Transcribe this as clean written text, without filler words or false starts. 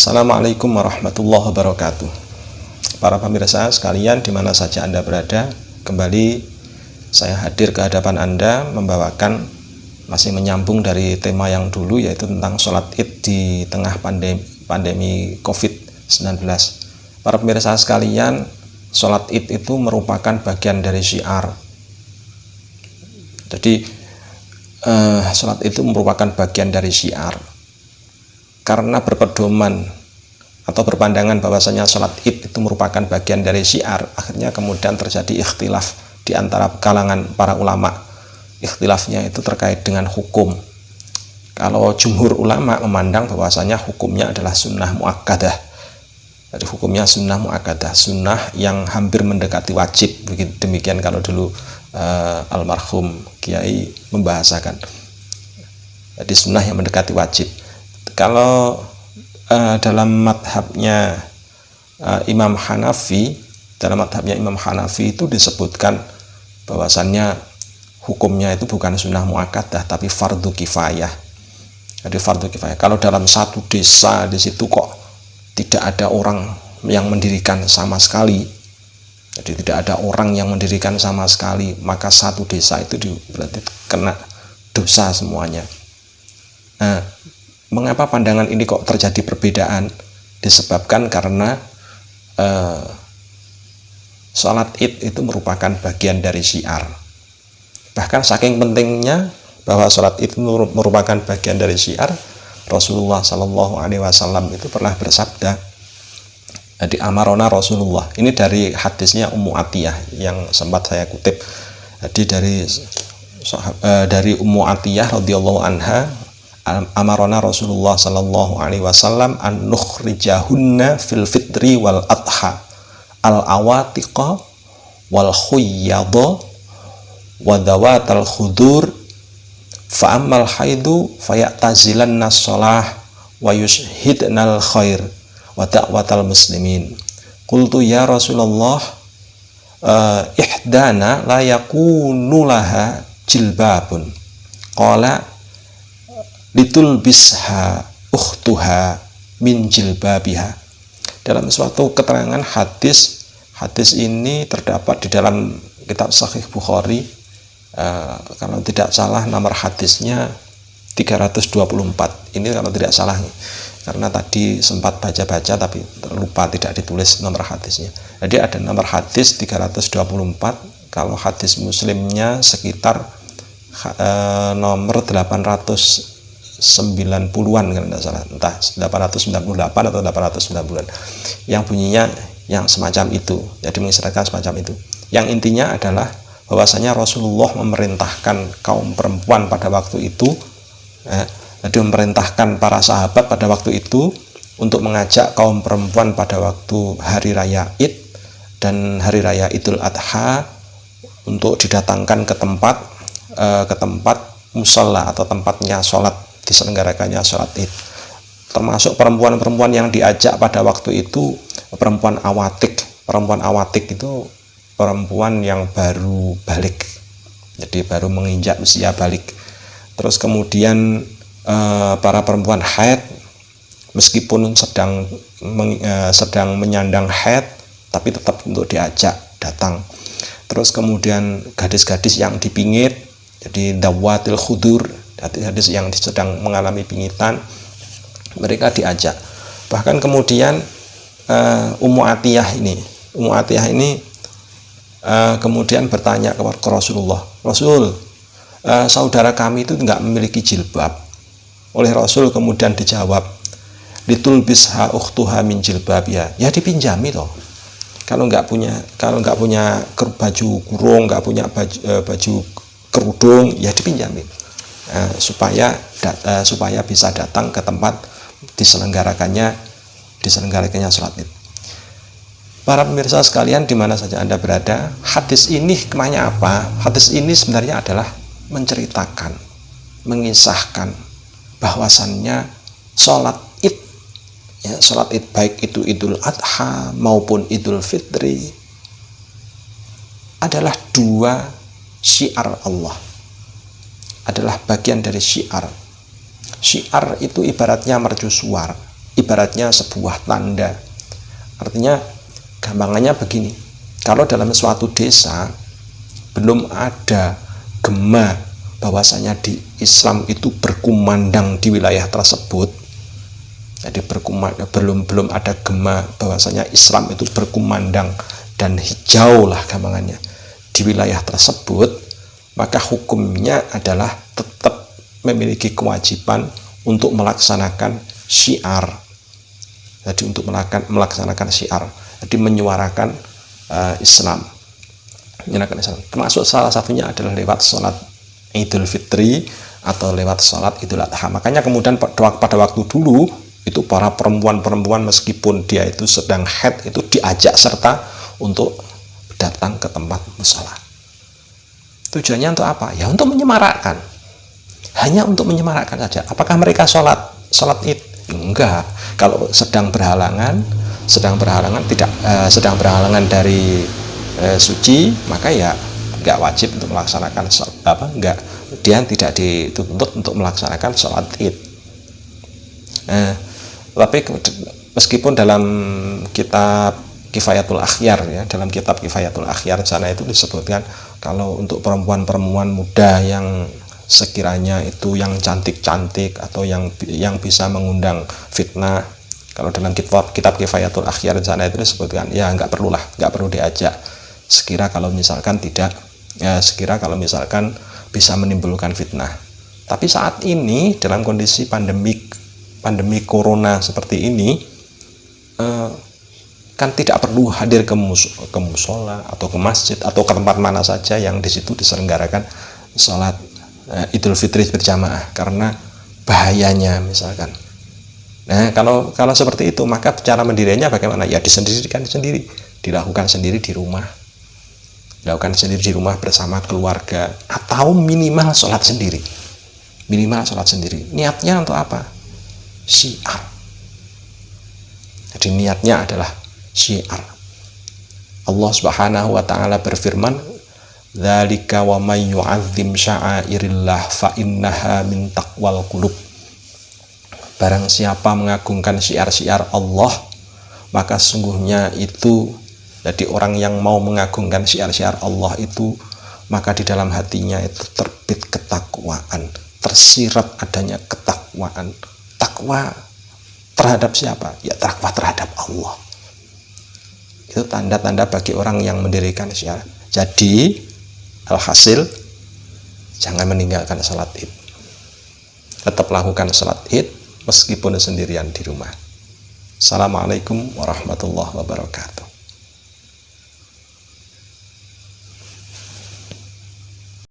Assalamualaikum warahmatullahi wabarakatuh. Para pemirsa sekalian dimana saja Anda berada, kembali saya hadir ke hadapan Anda membawakan masih menyambung dari tema yang dulu, yaitu tentang sholat id di tengah pandemi COVID-19. Para pemirsa sekalian, sholat id itu merupakan bagian dari syiar. Jadi sholat itu merupakan bagian dari syiar. Karena berpedoman atau berpandangan bahwasanya sholat id itu merupakan bagian dari syiar, akhirnya kemudian terjadi ikhtilaf di antara kalangan para ulama. Ikhtilafnya itu terkait dengan hukum. Kalau jumhur ulama memandang bahwasanya hukumnya adalah sunnah muakkadah. Jadi hukumnya sunnah muakkadah, sunnah yang hampir mendekati wajib. Demikian kalau dulu almarhum Kiai membahasakan. Jadi sunnah yang mendekati wajib. Kalau dalam madhabnya Imam Hanafi, itu disebutkan bahwasannya hukumnya itu bukan sunnah muakkadah tapi fardu kifayah. Jadi fardu kifayah. Kalau dalam satu desa di situ kok tidak ada orang yang mendirikan sama sekali, jadi tidak ada orang yang mendirikan sama sekali, maka satu desa itu berarti kena dosa semuanya. Nah, mengapa pandangan ini kok terjadi perbedaan? Disebabkan karena sholat id itu merupakan bagian dari syiar. Bahkan saking pentingnya bahwa sholat id merupakan bagian dari syiar, Rasulullah Shallallahu Alaihi Wasallam itu pernah bersabda, di amarona Rasulullah. Ini dari hadisnya Ummu Atiyah yang sempat saya kutip. Jadi dari Ummu Atiyah radhiyallahu anha, amarona Rasulullah sallallahu alaihi wasallam an nukhrijahunna fil fitri wal adha al awatiqa wal khuyyadha wa dawatal khudur fa ammal haidu fayatazilanna shalah wa yushhidnal khair wa da'watal muslimin. Qultu ya Rasulullah, ihdana la yakunu laha jilbabun. Qala litul bisha ukhtuha min jilbabiha. Dalam suatu keterangan hadis ini terdapat di dalam kitab Sahih Bukhari, kalau tidak salah nomor hadisnya 324. Ini kalau tidak salah, karena tadi sempat baca-baca tapi lupa tidak ditulis nomor hadisnya. Jadi ada nomor hadis 324, kalau hadis Muslimnya sekitar nomor 890-an kalau tidak salah, entah 898 atau 890-an, yang bunyinya yang semacam itu. Jadi mengisyaratkan semacam itu. Yang intinya adalah bahwasanya Rasulullah memerintahkan kaum perempuan pada waktu itu, jadi memerintahkan para sahabat pada waktu itu untuk mengajak kaum perempuan pada waktu hari raya Id dan hari raya Idul Adha untuk didatangkan ke tempat musalla atau tempatnya sholat, diselenggarakannya sholat id. Termasuk perempuan-perempuan yang diajak pada waktu itu perempuan awatik. Perempuan awatik itu perempuan yang baru balik, jadi baru menginjak usia balik. Terus kemudian para perempuan haid, meskipun sedang menyandang haid, tapi tetap untuk diajak datang. Terus kemudian gadis-gadis yang di pinggir, jadi dawatil khudur, hadis yang sedang mengalami pingitan, mereka diajak. Bahkan kemudian Ummu Atiyah ini kemudian bertanya kepada Rasulullah, Rasul, saudara kami itu enggak memiliki jilbab. Oleh Rasul kemudian dijawab, litul bisha ukhtuha min jilbabia. Ya dipinjami toh. Kalau enggak punya baju kurung, enggak punya baju kerudung, ya dipinjami. Supaya bisa datang ke tempat diselenggarakannya sholat id. Para pemirsa sekalian dimana saja Anda berada, hadis ini kemanya apa? Hadis ini sebenarnya adalah menceritakan, mengisahkan bahwasannya sholat id, sholat id baik itu Idul Adha maupun Idul Fitri adalah dua syiar Allah, adalah bagian dari syiar. Syiar itu ibaratnya mercusuar. ibaratnya sebuah tanda. Artinya gampangannya begini, kalau dalam suatu desa belum ada gema bahwasanya di Islam itu berkumandang di wilayah tersebut, jadi belum ada gema bahwasanya Islam itu berkumandang dan hijau lah gampangannya di wilayah tersebut, maka hukumnya adalah tetap memiliki kewajiban untuk melaksanakan syiar. Jadi untuk melaksanakan syiar, jadi menyuarakan Islam, menyuarakan Islam. Termasuk salah satunya adalah lewat sholat Idul Fitri atau lewat sholat Idul Adha. Makanya kemudian pada waktu dulu itu para perempuan-perempuan meskipun dia itu sedang haid itu diajak serta untuk datang ke tempat mushola. Tujuannya untuk apa? Ya untuk menyemarakkan. Hanya untuk menyemarakkan saja. Apakah mereka sholat Id? Enggak. Kalau sedang berhalangan dari suci, maka ya enggak wajib untuk melaksanakan dia tidak dituntut untuk melaksanakan sholat Id. Tapi meskipun dalam kitab Kifayatul Akhyar, ya, dalam kitab Kifayatul Akhyar sana itu disebutkan kalau untuk perempuan-perempuan muda yang sekiranya itu yang cantik-cantik atau yang bisa mengundang fitnah, kalau dalam kitab Kifayatul Akhyar sana itu disebutkan ya nggak perlu diajak sekira kalau misalkan bisa menimbulkan fitnah. Tapi saat ini dalam kondisi pandemi corona seperti ini, kan tidak perlu hadir ke musola atau ke masjid atau ke tempat mana saja yang di situ diselenggarakan sholat Idul Fitri berjamaah karena bahayanya misalkan. Nah, kalau seperti itu, maka cara mendirinya bagaimana? Ya dilakukan sendiri di rumah. Dilakukan sendiri di rumah bersama keluarga atau minimal sholat sendiri. Niatnya untuk apa? Syiar. Jadi niatnya adalah syiar. Allah Subhanahu wa taala berfirman, "Dzalika wa may yu'azzim sya'airillah fa innaha min taqwal qulub." Barang siapa mengagungkan syiar-syiar Allah, maka sungguhnya itu, jadi orang yang mau mengagungkan syiar-syiar Allah itu, maka di dalam hatinya itu terbit ketakwaan, tersirat adanya ketakwaan. Takwa terhadap siapa? Ya takwa terhadap Allah. Itu tanda-tanda bagi orang yang mendirikan syiar. Jadi alhasil jangan meninggalkan salat Id. Tetap lakukan salat Id meskipun sendirian di rumah. Assalamualaikum warahmatullahi wabarakatuh.